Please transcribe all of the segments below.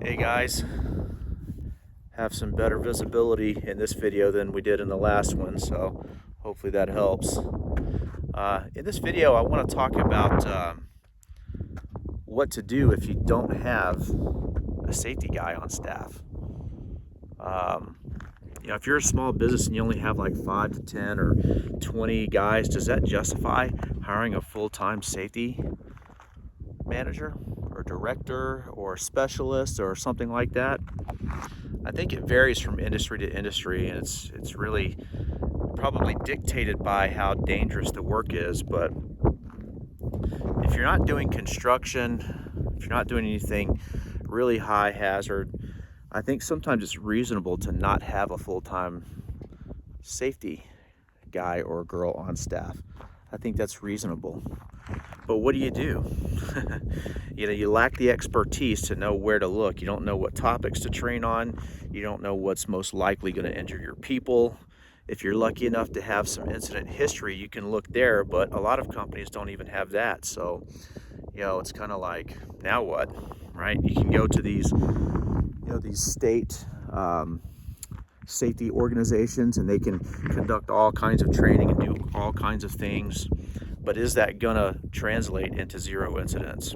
Hey guys, have some better visibility in this video than we did in the last one, so hopefully that helps. In this video, I want to talk about what to do if you don't have a safety guy on staff. Um, if you're a small business and you only have like 5 to 10 or 20 guys, does that justify hiring a full-time safety manager or director or specialist or something like that? I think it varies from industry to industry, and it's really probably dictated by how dangerous the work is. But if you're not doing construction, if you're not doing anything really high hazard, I think sometimes it's reasonable to not have a full-time safety guy or girl on staff. I think that's reasonable. But what do? You lack the expertise to know where to look. You don't know what topics to train on. You don't know what's most likely going to injure your people. If you're lucky enough to have some incident history, you can look there, but a lot of companies don't even have that. So, it's kind of like, now what, right? You can go to these state safety organizations, and they can conduct all kinds of training and do all kinds of things. But is that gonna translate into zero incidents?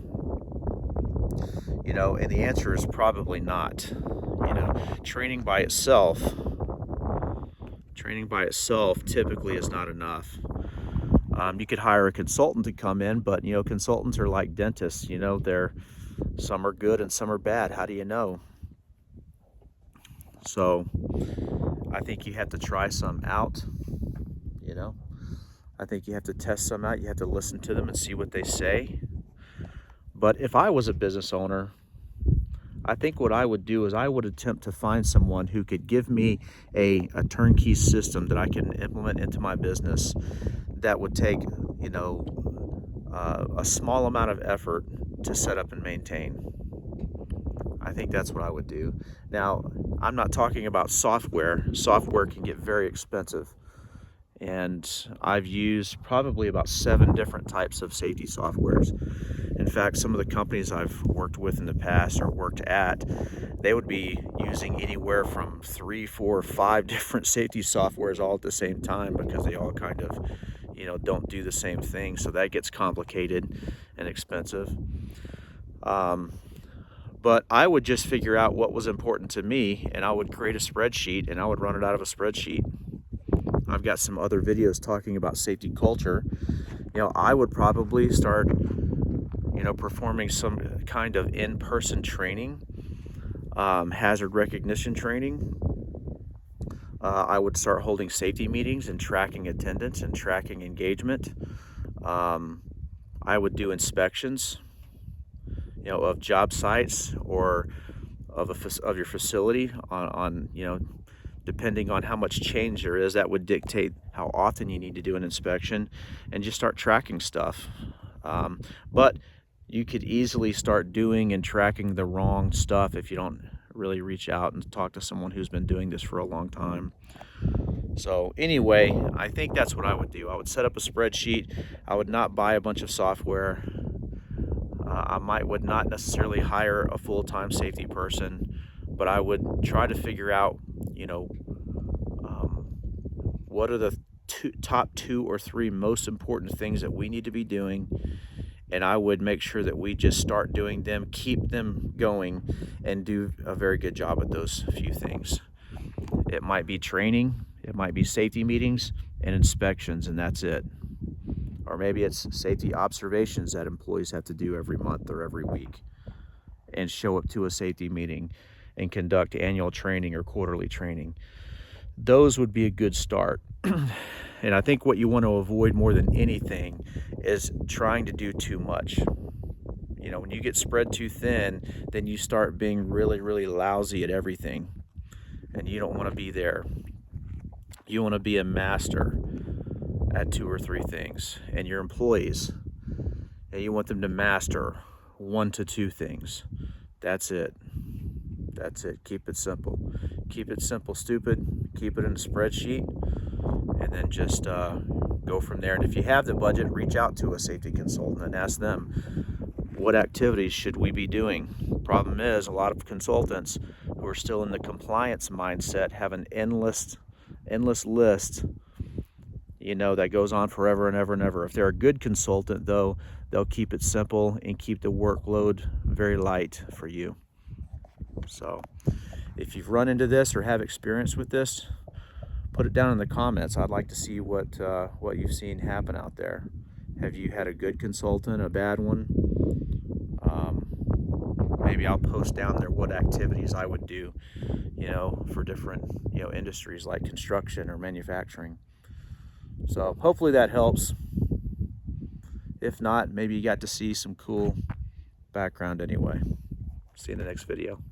And the answer is probably not. Training by itself typically is not enough. You could hire a consultant to come in, but consultants are like dentists. Some are good and some are bad. How do you know? So I think you have to try some out. I think you have to test some out. You have to listen to them and see what they say. But if I was a business owner, I think what I would do is I would attempt to find someone who could give me a turnkey system that I can implement into my business that would take, a small amount of effort to set up and maintain. I think that's what I would do. Now, I'm not talking about software. Software can get very expensive. And I've used probably about 7 different types of safety softwares. In fact, some of the companies I've worked with in the past or worked at, they would be using anywhere from 3, 4, 5 different safety softwares all at the same time, because they all kind of, don't do the same thing. So that gets complicated and expensive. But I would just figure out what was important to me, and I would create a spreadsheet, and I would run it out of a spreadsheet. I've got some other videos talking about safety culture. I would probably start, performing some kind of in-person training, hazard recognition training. I would start holding safety meetings and tracking attendance and tracking engagement. I would do inspections, of job sites or of your facility on depending on how much change there is. That would dictate how often you need to do an inspection, and just start tracking stuff. But you could easily start doing and tracking the wrong stuff if you don't really reach out and talk to someone who's been doing this for a long time. So anyway, I think that's what I would do. I would set up a spreadsheet. I would not buy a bunch of software. I would not necessarily hire a full-time safety person, but I would try to figure out, what are the top 2 or 3 most important things that we need to be doing, and I would make sure that we just start doing them, keep them going, and do a very good job at those few things. It might be training, it might be safety meetings and inspections, and that's it. Or maybe it's safety observations that employees have to do every month or every week, and show up to a safety meeting and conduct annual training or quarterly training. Those would be a good start. And I think what you want to avoid more than anything is trying to do too much. When you get spread too thin, then you start being really, really lousy at everything, and you don't want to be there. You want to be a master at 2 or 3 things, and your employees, and you want them to master 1 to 2 things. That's it. Keep it simple. Keep it simple, stupid. Keep it in a spreadsheet, and then just go from there. And if you have the budget, reach out to a safety consultant and ask them, what activities should we be doing? Problem is, a lot of consultants who are still in the compliance mindset have an endless list, you know, that goes on forever and ever and ever. If they're a good consultant, though, they'll keep it simple and keep the workload very light for you. So if you've run into this or have experience with this, put it down in the comments. I'd like to see what you've seen happen out there. Have you had a good consultant, a bad one? Maybe I'll post down there what activities I would do, you know, for different, you know, industries like construction or manufacturing. So hopefully that helps. If not, maybe you got to see some cool background anyway. See you in the next video.